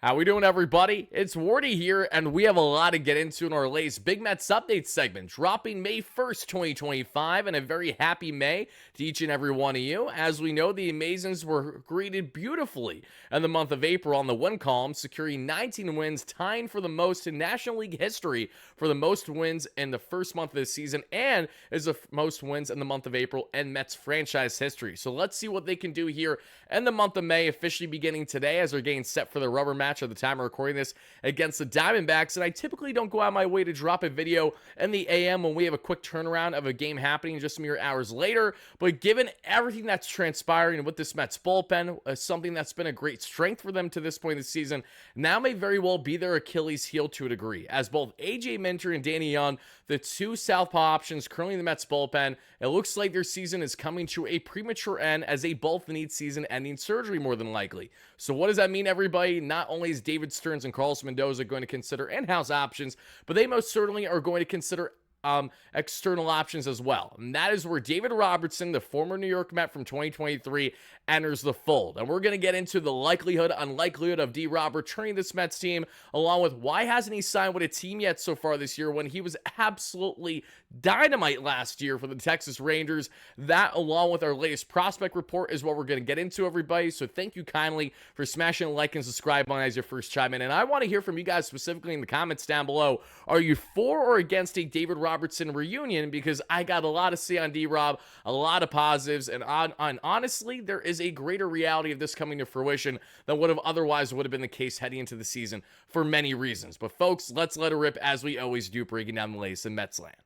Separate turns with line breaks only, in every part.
How we doing, everybody? It's Wardy here, and we have a lot to get into in our latest Big Mets Update segment, dropping May 1st, 2025, and a very happy May to each and every one of you. As we know, the Amazons were greeted beautifully in the month of April on the win column, securing 19 wins, tying for the most in National League history for the most wins in the first month of the season, and is the most wins in the month of April in Mets franchise history. So let's see what they can do here in the month of May, officially beginning today as they're getting set for the rubber match at the time of recording this against the Diamondbacks. And I typically don't go out of my way to drop a video in the AM when we have a quick turnaround of a game happening just mere hours later. But given everything that's transpiring with this Mets bullpen, something that's been a great strength for them to this point in the season, now may very well be their Achilles heel to a degree, as both AJ Minter and Danny Young, the two southpaw options currently in the Mets bullpen, it looks like their season is coming to a premature end as they both need season-ending surgery more than likely. So what does that mean, everybody? Not only is David Stearns and Carlos Mendoza going to consider in-house options, but they most certainly are going to consider external options as well. And that is where David Robertson, the former New York Met from 2023, enters the fold. And we're going to get into the likelihood, unlikelihood of D-Rob returning this Mets team, along with why hasn't he signed with a team yet so far this year when he was absolutely dynamite last year for the Texas Rangers. That, along with our latest prospect report, is what we're going to get into, everybody. So thank you kindly for smashing the like and subscribe button as your first chime in. And I want to hear from you guys specifically in the comments down below. Are you for or against a David Robertson reunion? Because I got a lot to say on D-Rob, a lot of positives, and honestly, there is a greater reality of this coming to fruition than would have otherwise would have been the case heading into the season for many reasons. But folks, let's let it rip as we always do, breaking down the latest in Mets land.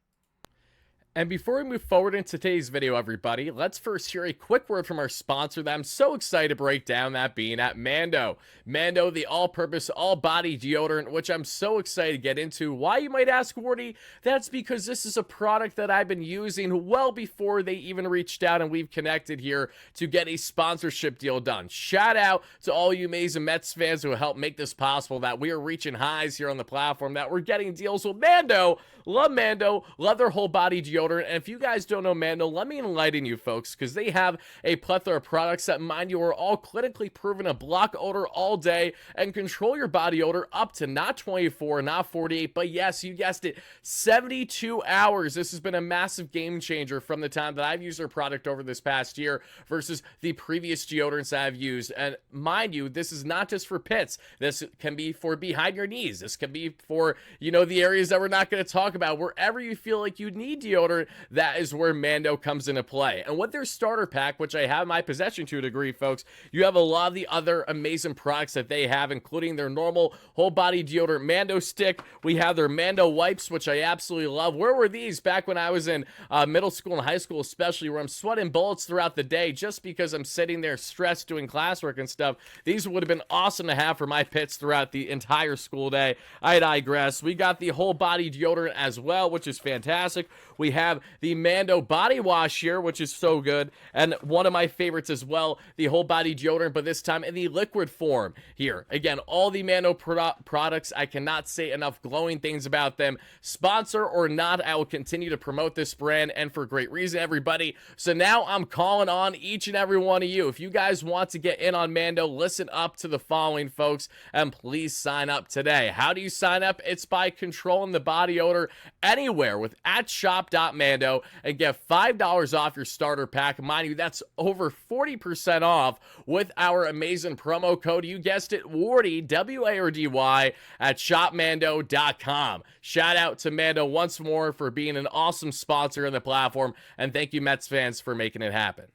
And before we move forward in today's video, everybody, let's first hear a quick word from our sponsor that I'm so excited to break down, that being at Mando. Mando, the all-purpose, all-body deodorant, which I'm so excited to get into. Why, you might ask, Wardy? That's because this is a product that I've been using well before they even reached out and we've connected here to get a sponsorship deal done. Shout out to all you amazing Mets fans who helped make this possible, that we are reaching highs here on the platform, that we're getting deals with Mando. Mando, love their whole body deodorant. And if you guys don't know Mando, let me enlighten you folks, because they have a plethora of products that, mind you, are all clinically proven to block odor all day and control your body odor up to not 24, not 48, but yes, you guessed it, 72 hours. This has been a massive game changer from the time that I've used their product over this past year versus the previous deodorants that I've used. And mind you, this is not just for pits. This can be for behind your knees. This can be for, the areas that we're not going to talk about. Wherever you feel like you need deodorant, that is where Mando comes into play. And with their starter pack, which I have in my possession to a degree, folks, you have a lot of the other amazing products that they have, including their normal whole body deodorant Mando stick. We have their Mando wipes, which I absolutely love. Where were these back when I was in middle school and high school, especially, where I'm sweating bullets throughout the day just because I'm sitting there stressed doing classwork and stuff? These would have been awesome to have for my pits throughout the entire school day. I digress. We got the whole body deodorant as well, which is fantastic. We have the Mando body wash here, which is so good, and one of my favorites as well, the whole body deodorant, but this time in the liquid form here. Again, all the Mando products, I cannot say enough glowing things about them. Sponsor or not, I will continue to promote this brand, and for great reason, everybody. So now I'm calling on each and every one of you. If you guys want to get in on Mando, listen up to the following, folks, and please sign up today. How do you sign up? It's by controlling the body odor anywhere with @shop.mando and get $5 off your starter pack. Mind you, that's over 40% off with our amazing promo code. You guessed it, Wardy, W-A-R-D-Y, at shopmando.com. Shout out to Mando once more for being an awesome sponsor of the platform, and thank you, Mets fans, for making it happen.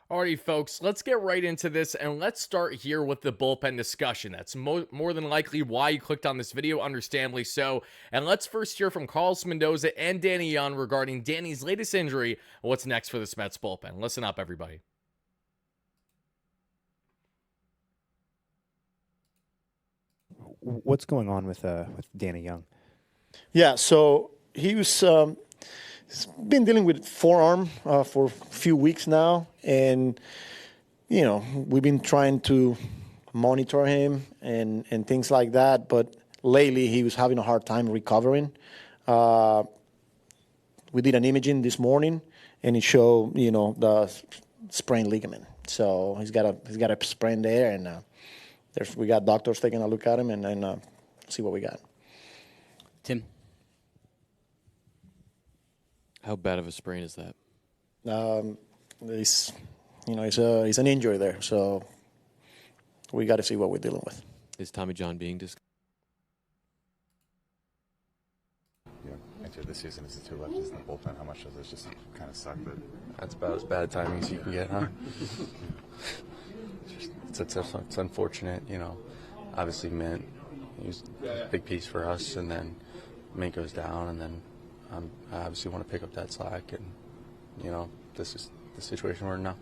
Alrighty, folks, let's get right into this, and let's start here with the bullpen discussion. That's more than likely why you clicked on this video, understandably so. And let's first hear from Carlos Mendoza and Danny Young regarding Danny's latest injury and what's next for this Mets bullpen. Listen up, everybody.
What's going on with Danny Young?
Yeah, so he's been dealing with forearm for a few weeks now, and we've been trying to monitor him and things like that, but lately he was having a hard time recovering. We did an imaging this morning, and it showed the sprained ligament. So he's got a sprain there, and we got doctors taking a look at him and then see what we got.
Tim?
How bad of a sprain is that?
It's an injury there, so we got to see what we're dealing with.
Is Tommy John being discussed?
Yeah, enter the season as the two lefties in the bullpen. How much does this just kind of suck? But
That's about as bad timing as you can get, huh? It's unfortunate, Obviously, Mint, he was a big piece for us, and then Mint goes down, and then I obviously want to pick up that slack, and, this is the situation we're in now.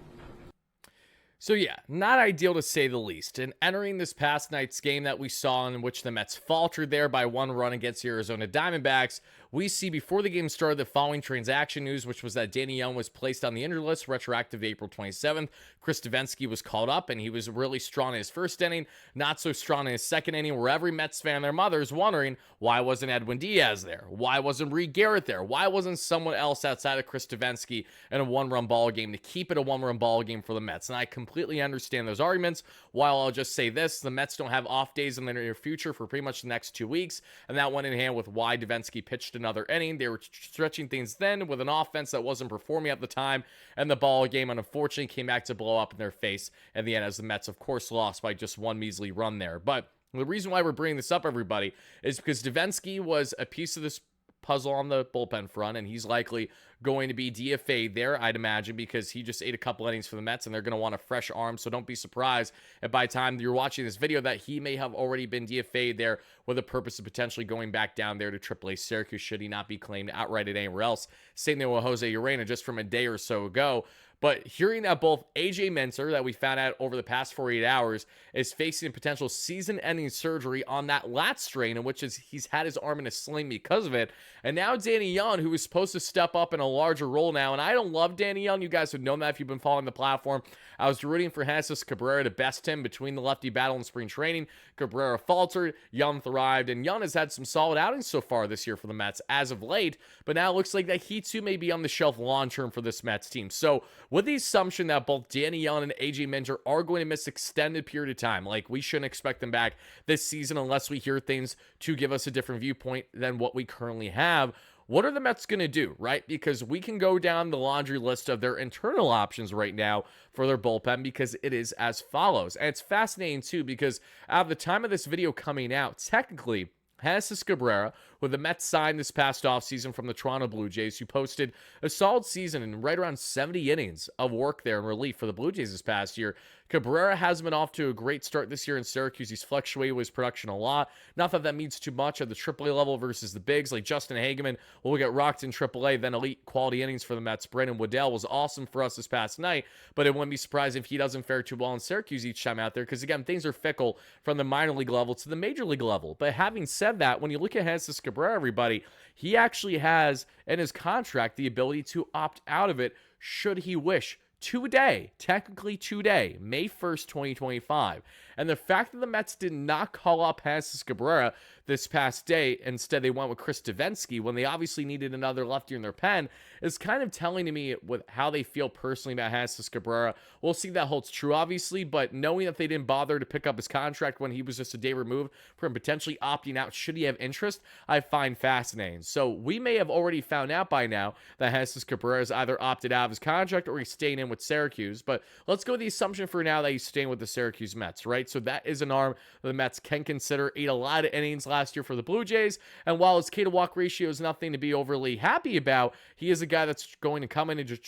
So yeah, not ideal to say the least. And entering this past night's game that we saw in which the Mets faltered there by 1 run against the Arizona Diamondbacks, we see before the game started the following transaction news, which was that Danny Young was placed on the injured list retroactive to April 27th. Chris Davinsky was called up, and he was really strong in his first inning, not so strong in his second inning, where every Mets fan and their mother is wondering, why wasn't Edwin Diaz there? Why wasn't Reed Garrett there? Why wasn't someone else outside of Chris Davinsky in a 1-run ball game to keep it a 1-run ball game for the Mets? And I completely understand those arguments. While I'll just say this, the Mets don't have off days in the near future for pretty much the next 2 weeks, and that went in hand with why Davinsky pitched another inning. They were stretching things then with an offense that wasn't performing at the time, and the ball game unfortunately came back to blow up in their face in the end, as the Mets, of course, lost by just 1 measly run there. But the reason why we're bringing this up, everybody, is because Davinsky was a piece of this puzzle on the bullpen front, and he's likely going to be DFA'd there, I'd imagine, because he just ate a couple innings for the Mets, and they're going to want a fresh arm. So don't be surprised if by the time you're watching this video that he may have already been DFA'd there with the purpose of potentially going back down there to AAA Syracuse should he not be claimed outright at anywhere else. Same thing with Jose Urena just from a day or so ago. But hearing that both AJ Minter, that we found out over the past 48 hours, is facing potential season-ending surgery on that lat strain, in which he's had his arm in a sling because of it. And now Danny Young, who is supposed to step up in a larger role now. And I don't love Danny Young. You guys have known that if you've been following the platform. I was rooting for Jesus Cabrera to best him between the lefty battle and spring training. Cabrera faltered. Young thrived. And Young has had some solid outings so far this year for the Mets as of late. But now it looks like that he too may be on the shelf long-term for this Mets team. So with the assumption that both Danny Young and AJ Minter are going to miss extended period of time, like we shouldn't expect them back this season unless we hear things to give us a different viewpoint than what we currently have. What are the Mets going to do, right? Because we can go down the laundry list of their internal options right now for their bullpen, because it is as follows. And it's fascinating too, because at the time of this video coming out, technically, Jesus Cabrera, who the Mets signed this past offseason from the Toronto Blue Jays, who posted a solid season and right around 70 innings of work there in relief for the Blue Jays this past year. Cabrera hasn't been off to a great start this year in Syracuse. He's fluctuated with his production a lot. Not that that means too much at the AAA level versus the bigs, like Justin Hageman will get rocked in AAA, then elite quality innings for the Mets. Brandon Waddell was awesome for us this past night, but it wouldn't be surprised if he doesn't fare too well in Syracuse each time out there, because again, things are fickle from the minor league level to the major league level. But having said that, when you look at Jesus Cabrera, everybody, he actually has in his contract the ability to opt out of it should he wish. Technically today, May 1st, 2025. And the fact that the Mets did not call up Jesus Cabrera this past day, instead they went with Chris Davinsky when they obviously needed another lefty in their pen, is kind of telling to me with how they feel personally about Jesus Cabrera. We'll see if that holds true, obviously, but knowing that they didn't bother to pick up his contract when he was just a day removed from potentially opting out should he have interest, I find fascinating. So we may have already found out by now that Jesus Cabrera has either opted out of his contract or he's staying in with Syracuse, but let's go with the assumption for now that he's staying with the Syracuse Mets, right? So that is an arm that the Mets can consider. Ate a lot of innings last year for the Blue Jays, and while his K-to-walk ratio is nothing to be overly happy about, he is a guy that's going to come in and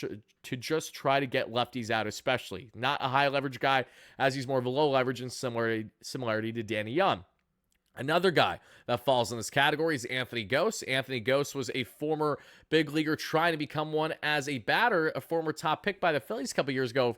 just try to get lefties out, especially. Not a high leverage guy, as he's more of a low leverage in similarity to Danny Young. Another guy that falls in this category is Anthony Gose. Anthony Gose was a former big leaguer trying to become one as a batter, a former top pick by the Phillies a couple years ago.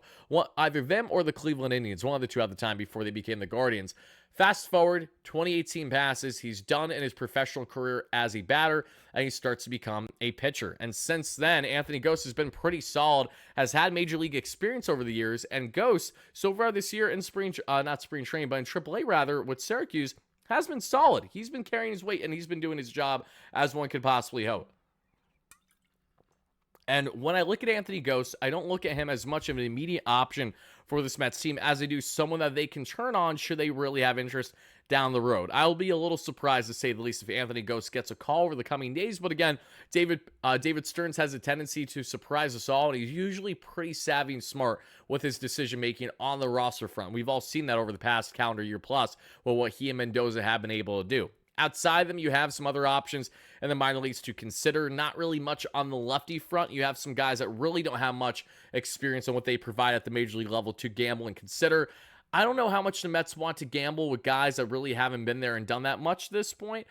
Either them or the Cleveland Indians, one of the two at the time before they became the Guardians. Fast forward, 2018 passes. He's done in his professional career as a batter, and he starts to become a pitcher. And since then, Anthony Gose has been pretty solid, has had major league experience over the years, and Gose, so far this year in not spring training, but in AAA rather, with Syracuse, has been solid. He's been carrying his weight, and he's been doing his job as one could possibly hope. And when I look at Anthony Ghost, I don't look at him as much of an immediate option for this Mets team as I do someone that they can turn on should they really have interest down the road. I'll be a little surprised, to say the least, if Anthony Ghost gets a call over the coming days. But again, David Stearns has a tendency to surprise us all, and he's usually pretty savvy and smart with his decision-making on the roster front. We've all seen that over the past calendar year plus with what he and Mendoza have been able to do. Outside them, you have some other options in the minor leagues to consider. Not really much on the lefty front. You have some guys that really don't have much experience on what they provide at the major league level to gamble and consider. I don't know how much the Mets want to gamble with guys that really haven't been there and done that much at this point.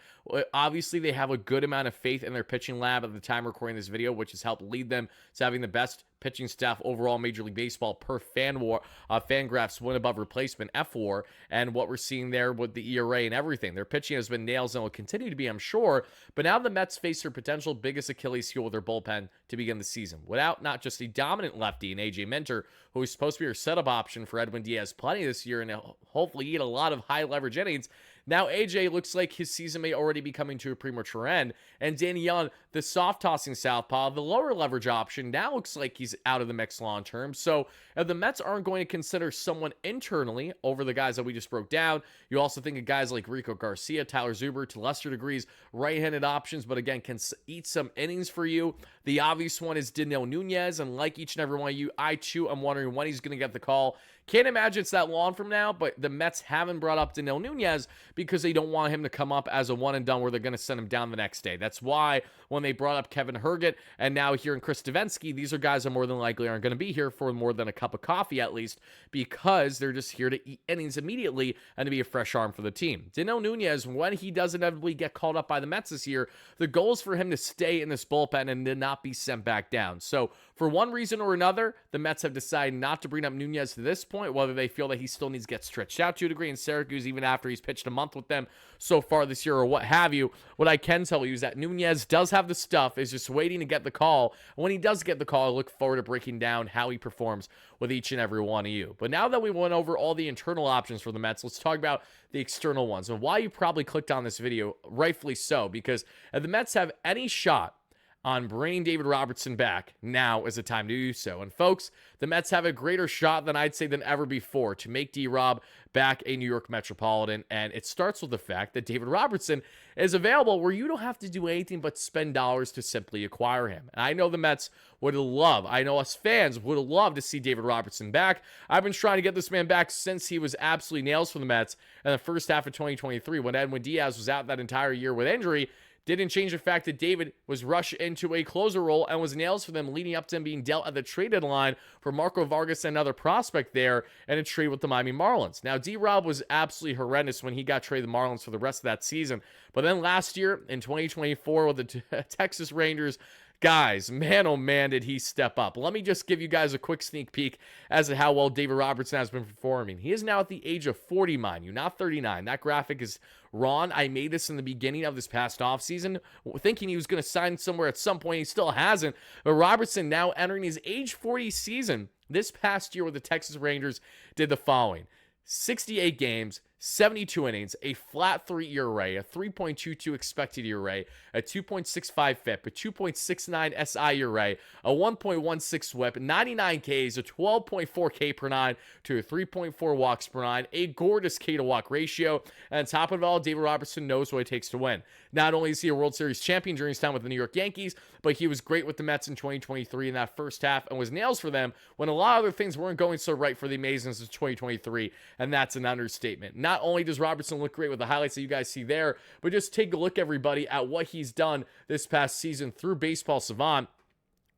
Obviously, they have a good amount of faith in their pitching lab at the time of recording this video, which has helped lead them to having the best pitching staff overall in Major League Baseball per Fangraphs win above replacement F4, and what we're seeing there with the ERA and everything. Their pitching has been nails and will continue to be, I'm sure, but now the Mets face their potential biggest Achilles heel with their bullpen to begin the season. Without not just a dominant lefty in AJ Minter, who is supposed to be your setup option for Edwin Diaz plenty this year and hopefully eat a lot of high leverage innings, now AJ looks like his season may already be coming to a premature end. And Danny Young, the soft-tossing southpaw, the lower leverage option, now looks like he's out of the mix long term. So if the Mets aren't going to consider someone internally over the guys that we just broke down, you also think of guys like Rico Garcia, Tyler Zuber, to lesser degrees, right-handed options, but again, can eat some innings for you. The obvious one is Daniel Nunez, and like each and every one of you, I too am wondering when he's going to get the call. Can't imagine it's that long from now, but the Mets haven't brought up Daniel Nunez because they don't want him to come up as a one and done where they're going to send him down the next day. That's why when they brought up Kevin Herget and now here in Chris Davinsky, these are guys that more than likely aren't going to be here for more than a cup of coffee at least, because they're just here to eat innings immediately and to be a fresh arm for the team. Daniel Nunez, when he does inevitably get called up by the Mets this year, the goal is for him to stay in this bullpen and to not be sent back down. So for one reason or another, the Mets have decided not to bring up Nunez to this point, whether they feel that he still needs to get stretched out to a degree in Syracuse, even after he's pitched a month with them so far this year or what have you. What I can tell you is that Nunez does have the stuff, is just waiting to get the call. And when he does get the call, I look forward to breaking down how he performs with each and every one of you. But now that we went over all the internal options for the Mets, let's talk about the external ones and why you probably clicked on this video, rightfully so, because if the Mets have any shot on bringing David Robertson back, now is the time to do so. And folks, the Mets have a greater shot than I'd say than ever before to make D-Rob back a New York Metropolitan. And it starts with the fact that David Robertson is available where you don't have to do anything but spend dollars to simply acquire him. And I know the Mets would love, I know us fans would love to see David Robertson back. I've been trying to get this man back since he was absolutely nails for the Mets in the first half of 2023 when Edwin Diaz was out that entire year with injury. Didn't change the fact that David was rushed into a closer role and was nails for them, leading up to him being dealt at the trade deadline for Marco Vargas and another prospect there and a trade with the Miami Marlins. Now, D-Rob was absolutely horrendous when he got traded to the Marlins for the rest of that season. But then last year in 2024 with the Texas Rangers, guys, man, oh man, did he step up. Let me just give you guys a quick sneak peek as to how well David Robertson has been performing. He is now at the age of 40, mind you, not 39. That graphic is wrong. I made this in the beginning of this past offseason, thinking he was going to sign somewhere at some point. He still hasn't. But Robertson, now entering his age 40 season, this past year with the Texas Rangers, did the following: 68 games, 72 innings, a flat 3 ERA, a 3.22 expected ERA, a 2.65 FIP, a 2.69 SI ERA, a 1.16 WHIP, 99 Ks, a 12.4 K per nine to a 3.4 walks per nine, a gorgeous K to walk ratio, and on top of it all, David Robertson knows what it takes to win. Not only is he a World Series champion during his time with the New York Yankees, but he was great with the Mets in 2023 in that first half and was nails for them when a lot of other things weren't going so right for the Amazons of 2023, and that's an understatement. Not only does Robertson look great with the highlights that you guys see there, but just take a look, everybody, at what he's done this past season through Baseball Savant.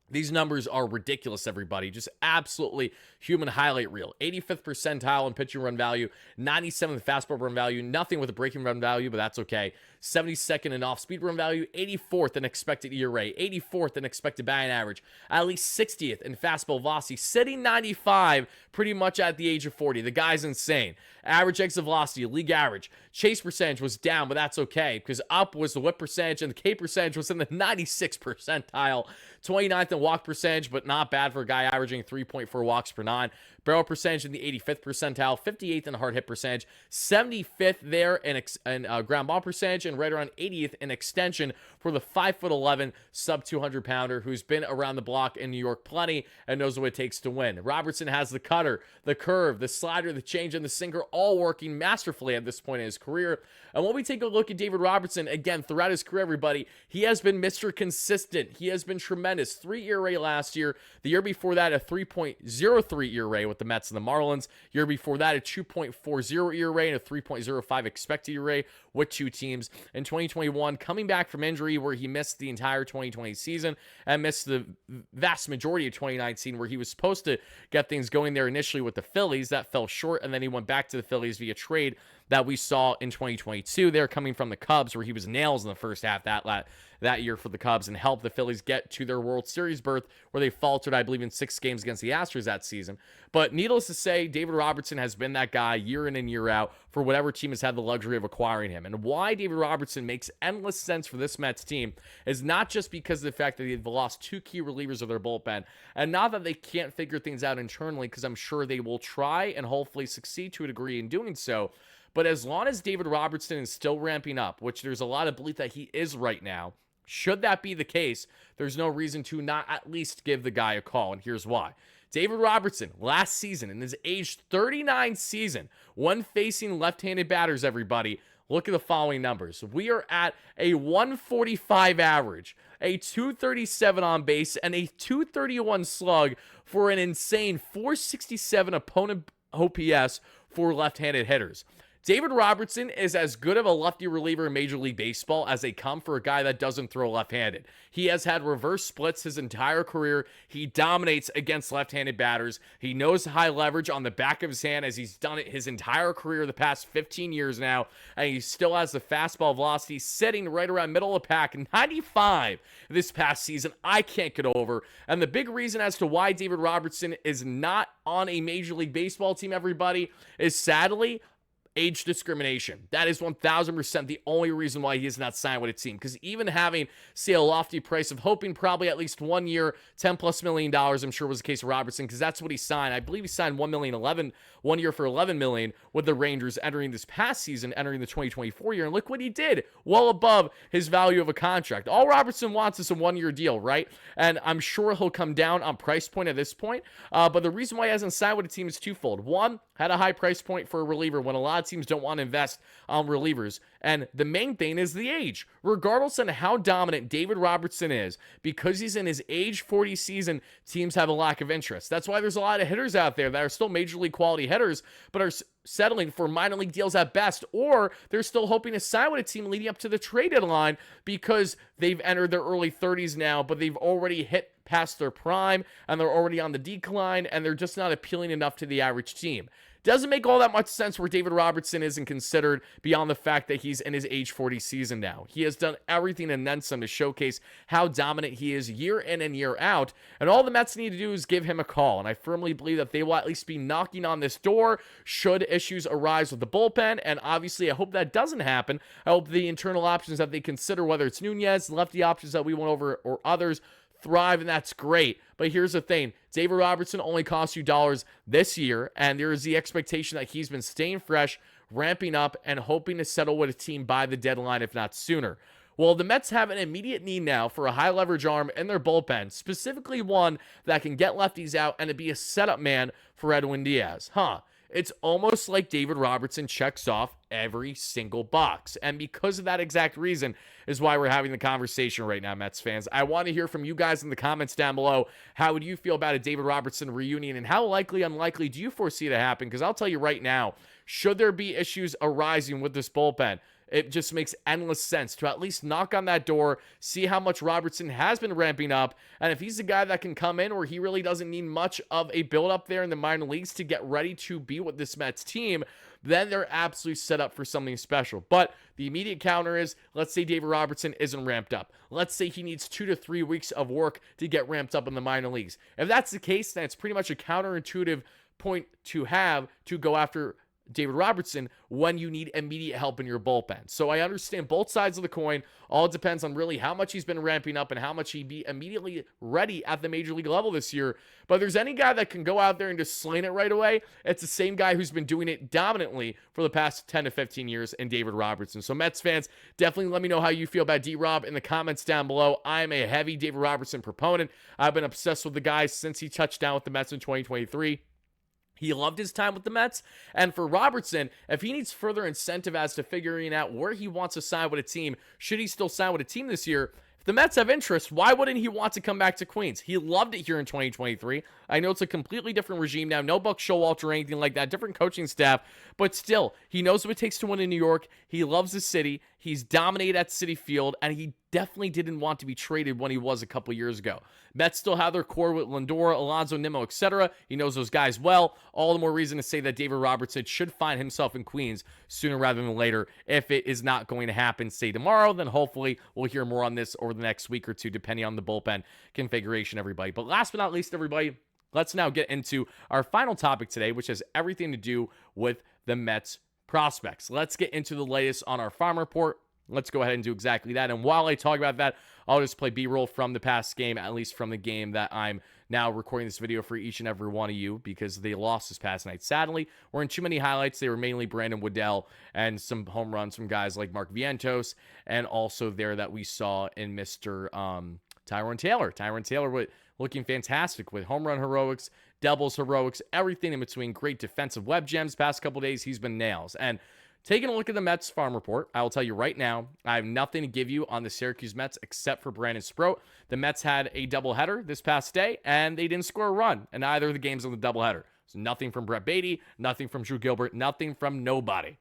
These numbers are ridiculous, everybody. Just absolutely human highlight reel. 85th percentile in pitching run value, 97th fastball run value, nothing with a breaking run value, but that's okay. 72nd in off-speed run value, 84th in expected ERA, 84th in expected batting average, at least 60th in fastball velocity, sitting 95 pretty much at the age of 40. The guy's insane. Average exit velocity, league average. Chase percentage was down, but that's okay because up was the whip percentage and the K percentage was in the 96th percentile. 29th in walk percentage, but not bad for a guy averaging 3.4 walks per nine. barrel percentage in the 85th percentile, 58th in hard hit percentage, 75th there in ground ball percentage, and right around 80th in extension for the 5'11", sub 200 pounder who's been around the block in New York plenty and knows what it takes to win. Robertson has the cutter, the curve, the slider, the change, and the sinker all working masterfully at this point in his career. And when we take a look at David Robertson, again, throughout his career, everybody, he has been Mr. Consistent. He has been tremendous. 3 ERA last year. The year before that, a 3.03 ERA with the Mets and the Marlins. Year before that, a 2.40 ERA and a 3.05 expected ERA with 2 teams. In 2021, coming back from injury where he missed the entire 2020 season and missed the vast majority of 2019 where he was supposed to get things going there initially with the Phillies. That fell short, and then he went back to the Phillies via trade that we saw in 2022. They're coming from the Cubs, where he was nails in the first half that year for the Cubs and helped the Phillies get to their World Series berth, where they faltered, I believe, in 6 games against the Astros that season. But needless to say, David Robertson has been that guy year in and year out for whatever team has had the luxury of acquiring him. And why David Robertson makes endless sense for this Mets team is not just because of the fact that they've lost 2 key relievers of their bullpen, and not that they can't figure things out internally, because I'm sure they will try and hopefully succeed to a degree in doing so. But as long as David Robertson is still ramping up, which there's a lot of belief that he is right now, should that be the case, there's no reason to not at least give the guy a call, and here's why. David Robertson, last season, in his age 39 season, when facing left-handed batters, everybody, look at the following numbers. We are at a 145 average, a 237 on base, and a 231 slug for an insane 467 opponent OPS for left-handed hitters. David Robertson is as good of a lefty reliever in Major League Baseball as they come for a guy that doesn't throw left-handed. He has had reverse splits his entire career. He dominates against left-handed batters. He knows high leverage on the back of his hand, as he's done it his entire career the past 15 years now, and he still has the fastball velocity sitting right around middle of the pack, 95 this past season. I can't get over. And the big reason as to why David Robertson is not on a Major League Baseball team, everybody, is sadly age discrimination. That is 1,000% the only reason why he is not signed with a team. Because even having, say, a lofty price of hoping probably at least 1 year, $10+ million, I'm sure was the case of Robertson, because that's what he signed. I believe he signed 1 year for $11 million with the Rangers entering this past season, entering the 2024 year. And look what he did, well above his value of a contract. All Robertson wants is a 1-year deal, right? And I'm sure he'll come down on price point at this point. But the reason why he hasn't signed with a team is twofold. One, had a high price point for a reliever when a lot of teams don't want to invest on relievers. And the main thing is the age. Regardless of how dominant David Robertson is, because he's in his age 40 season, teams have a lack of interest. That's why there's a lot of hitters out there that are still major league quality hitters, but are settling for minor league deals at best, or they're still hoping to sign with a team leading up to the trade deadline because they've entered their early 30s now, but they've already hit past their prime and they're already on the decline, and they're just not appealing enough to the average team. Doesn't make all that much sense where David Robertson isn't considered beyond the fact that he's in his age 40 season now. He has done everything and then some to showcase how dominant he is year in and year out, and all the Mets need to do is give him a call, and I firmly believe that they will at least be knocking on this door should issues arise with the bullpen, and obviously I hope that doesn't happen. I hope the internal options that they consider, whether it's Nunez, lefty options that we went over, or others, thrive, and that's great. But here's the thing. David Robertson only costs you dollars this year, and there is the expectation that he's been staying fresh, ramping up, and hoping to settle with a team by the deadline, if not sooner. Well, the Mets have an immediate need now for a high leverage arm in their bullpen, specifically one that can get lefties out and to be a setup man for Edwin Diaz. It's almost like David Robertson checks off every single box. And because of that exact reason is why we're having the conversation right now, Mets fans. I want to hear from you guys in the comments down below. How would you feel about a David Robertson reunion, and how likely, unlikely do you foresee to happen? Because I'll tell you right now, should there be issues arising with this bullpen, it just makes endless sense to at least knock on that door, see how much Robertson has been ramping up, and if he's a guy that can come in where he really doesn't need much of a build-up there in the minor leagues to get ready to be with this Mets team, then they're absolutely set up for something special. But the immediate counter is, let's say David Robertson isn't ramped up. Let's say he needs 2 to 3 weeks of work to get ramped up in the minor leagues. If that's the case, then it's pretty much a counterintuitive point to have to go after David Robertson when you need immediate help in your bullpen. So I understand both sides of the coin. All depends on really how much he's been ramping up and how much he'd be immediately ready at the major league level this year. But if there's any guy that can go out there and just sling it right away, it's the same guy who's been doing it dominantly for the past 10 to 15 years in David Robertson. So Mets fans, definitely let me know how you feel about D-Rob in the comments down below. I'm a heavy David Robertson proponent. I've been obsessed with the guy since he touched down with the Mets in 2023. He loved his time with the Mets. And for Robertson, if he needs further incentive as to figuring out where he wants to sign with a team, should he still sign with a team this year? If the Mets have interest, why wouldn't he want to come back to Queens? He loved it here in 2023. I know it's a completely different regime now. No Buck Showalter or anything like that. Different coaching staff. But still, he knows what it takes to win in New York. He loves the city. He's dominated at Citi Field. And he definitely didn't want to be traded when he was a couple years ago. Mets still have their core with Lindor, Alonso, Nimmo, etc. He knows those guys well. All the more reason to say that David Robertson should find himself in Queens sooner rather than later. If it is not going to happen, say tomorrow, then hopefully we'll hear more on this over the next week or two, depending on the bullpen configuration, everybody. But last but not least, everybody, let's now get into our final topic today, which has everything to do with the Mets prospects. Let's get into the latest on our farm report. Let's go ahead and do exactly that. And while I talk about that, I'll just play B-roll from the past game, at least from the game that I'm now recording this video for each and every one of you, because they lost this past night. Sadly, weren't too many highlights. They were mainly Brandon Woodell and some home runs from guys like Mark Vientos, and also there that we saw in Mr. Tyrone Taylor. Tyrone Taylor looking fantastic with home run heroics, doubles heroics, everything in between. Great defensive web gems. Past couple days, he's been nails. And taking a look at the Mets farm report, I will tell you right now, I have nothing to give you on the Syracuse Mets except for Brandon Sproat. The Mets had a doubleheader this past day, and they didn't score a run in either of the games on the doubleheader. So nothing from Brett Beatty, nothing from Drew Gilbert, nothing from nobody.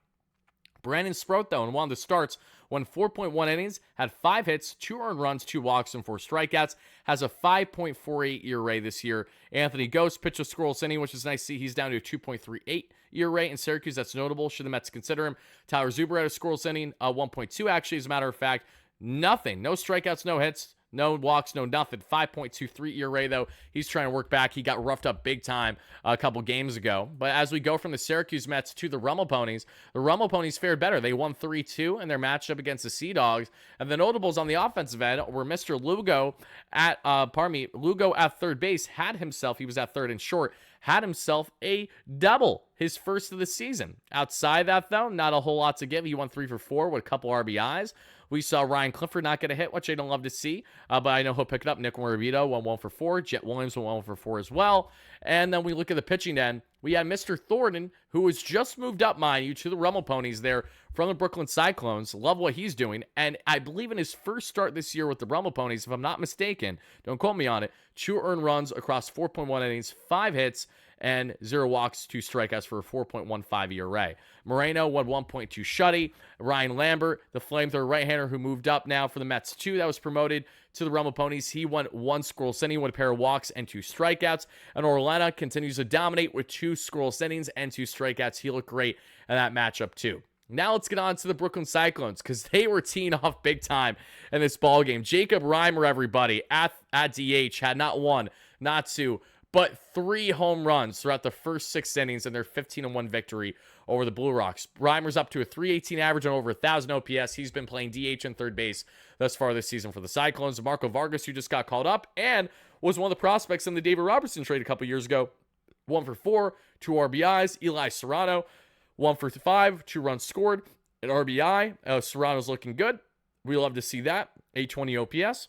Brandon Sproat, though, in one of the starts, won 4.1 innings, had 5 hits, 2 earned runs, 2 walks, and 4 strikeouts, has a 5.48 ERA this year. Anthony Ghost pitched a scoreless inning, which is nice to see. He's down to a 2.38 ERA in Syracuse. That's notable. Should the Mets consider him? Tyler Zuber had a scoreless inning, 1.2 actually, as a matter of fact. Nothing. No strikeouts, no hits. No walks, no nothing. 5.23 ERA, though. He's trying to work back. He got roughed up big time a couple games ago. But as we go from the Syracuse Mets to the Rummel Ponies, the Rummel Ponies fared better. They won 3-2 in their matchup against the Sea Dogs. And the notables on the offensive end were Mr. Lugo at third base he was at third and short, had himself a double, his first of the season. Outside that, though, not a whole lot to give. He went 3 for 4 with a couple RBIs. We saw Ryan Clifford not get a hit, which I don't love to see, but I know he'll pick it up. Nick Morabito went 1 for 4. Jet Williams went 1 for 4 as well. And then we look at the pitching end. We had Mr. Thornton, who was just moved up, mind you, to the Rummel Ponies there from the Brooklyn Cyclones. Love what he's doing. And I believe in his first start this year with the Rummel Ponies, if I'm not mistaken, don't quote me on it, 2 earned runs across 4.1 innings, 5 hits, and 0 walks, 2 strikeouts for a 4.15 ERA. Moreno won 1.2 shutty. Ryan Lambert, the flamethrower right-hander who moved up now for the Mets too, that was promoted to the Rummel Ponies. He won 1 scoreless inning with a pair of walks and 2 strikeouts. And Orlena continues to dominate with 2 scoreless innings and 2 strikeouts. He looked great in that matchup too. Now let's get on to the Brooklyn Cyclones, because they were teeing off big time in this ball game. Jacob Reimer, everybody, at DH, had not 1, not 2, but 3 home runs throughout the first 6 innings in their 15-1 victory over the Blue Rocks. Reimer's up to a .318 average on over 1,000 OPS. He's been playing DH and third base thus far this season for the Cyclones. Marco Vargas, who just got called up and was one of the prospects in the David Robertson trade a couple years ago, 1 for 4, 2 RBIs. Eli Serrano, 1 for 5, 2 runs scored, an RBI. Serrano's looking good. We love to see that. 820 OPS.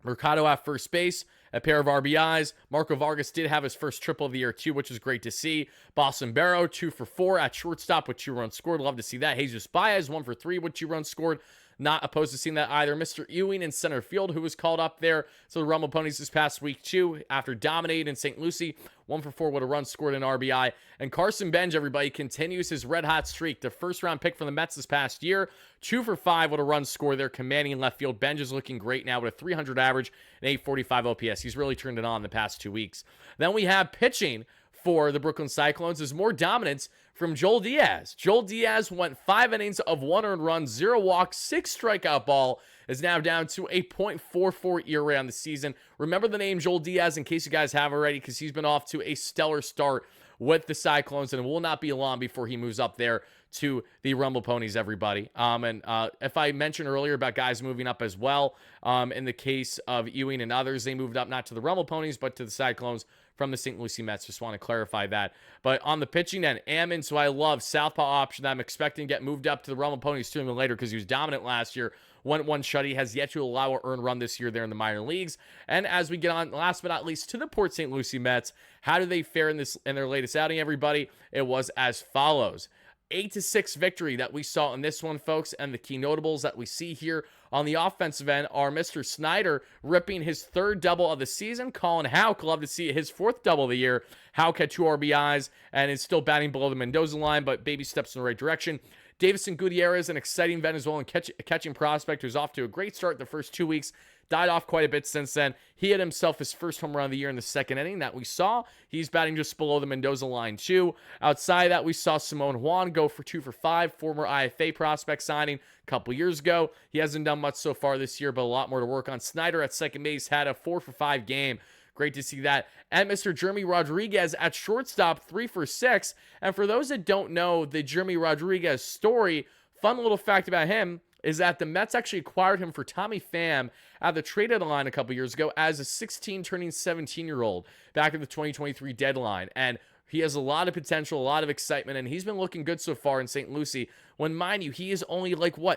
Mercado at first base, a pair of RBIs. Marco Vargas did have his first triple of the year too, which is great to see. Boston Barrow, 2 for 4 at shortstop with 2 runs scored. Love to see that. Jesus Baez, 1 for 3 with 2 runs scored. Not opposed to seeing that either. Mr. Ewing in center field, who was called up there to the Rummel Ponies this past week too, after dominating in St. Lucie. 1 for 4 with a run scored, an RBI. And Carson Benj, everybody, continues his red-hot streak. The first-round pick from the Mets this past year. 2 for 5 with a run score there, commanding in left field. Benj is looking great now with a .300 average and 845 OPS. He's really turned it on the past 2 weeks. Then we have pitching for the Brooklyn Cyclones is more dominance from Joel Diaz. Joel Diaz went 5 innings of 1 earned run, 0 walks, 6 strikeout ball, is now down to a .44 ERA on the season. Remember the name Joel Diaz in case you guys have already, because he's been off to a stellar start with the Cyclones, and it will not be long before he moves up there to the Rumble Ponies, everybody. If I mentioned earlier about guys moving up as well, in the case of Ewing and others, they moved up not to the Rumble Ponies, but to the Cyclones from the St. Lucie Mets. Just want to clarify that. But on the pitching end, Ammons, who I love, southpaw option that I'm expecting to get moved up to the Rumble Ponies sooner than later because he was dominant last year. Went one shut. He has yet to allow an earned run this year there in the minor leagues. And as we get on, last but not least, to the Port St. Lucie Mets, how do they fare in their latest outing, everybody? It was as follows. 8-6 victory that we saw in this one, folks, and the key notables that we see here on the offensive end are Mr. Snyder ripping his third double of the season. Colin Houck, love to see his fourth double of the year. Houck had 2 RBIs and is still batting below the Mendoza line, but baby steps in the right direction. Davison Gutierrez, an exciting Venezuelan catching prospect who's off to a great start the first 2 weeks. Died off quite a bit since then. He hit himself his first home run of the year in the second inning that we saw. He's batting just below the Mendoza line, too. Outside of that, we saw Simone Juan go for 2 for 5, former IFA prospect signing a couple years ago. He hasn't done much so far this year, but a lot more to work on. Snyder at second base had a 4 for 5 game. Great to see that. And Mr. Jeremy Rodriguez at shortstop, 3 for 6. And for those that don't know the Jeremy Rodriguez story, fun little fact about him is that the Mets actually acquired him for Tommy Pham at the trade deadline a couple years ago as a 16 turning 17-year-old back at the 2023 deadline. And he has a lot of potential, a lot of excitement, and he's been looking good so far in St. Lucie. When, mind you, he is only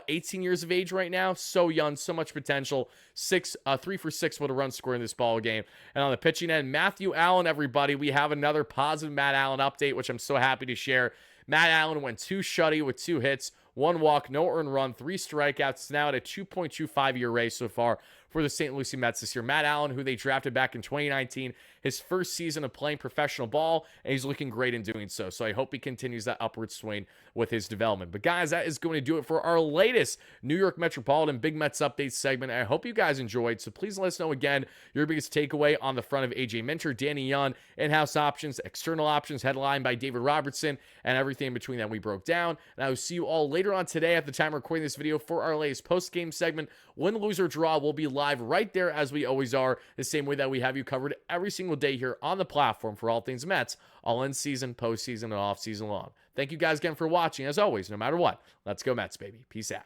18 years of age right now? So young, so much potential. 3 for 6 with a run score in this ball game. And on the pitching end, Matthew Allen, everybody. We have another positive Matt Allen update, which I'm so happy to share. Matt Allen went 2 shutty with 2 hits, 1 walk, no earned run, 3 strikeouts. Now at a 2.25 ERA so far for the St. Lucie Mets this year. Matt Allen, who they drafted back in 2019, his first season of playing professional ball, and he's looking great in doing so. So I hope he continues that upward swing with his development. But guys, that is going to do it for our latest New York Metropolitan Big Mets Updates segment. I hope you guys enjoyed. So please let us know again your biggest takeaway on the front of AJ Minter, Danny Young, in-house options, external options, headlined by David Robertson, and everything in between that we broke down. And I will see you all later on today at the time of recording this video for our latest post-game segment. Win, lose, or draw will be live right there as we always are, the same way that we have you covered every single day here on the platform for all things Mets, all in season, postseason, and off season long. Thank you guys again for watching. As always, no matter what, let's go Mets, baby. Peace out.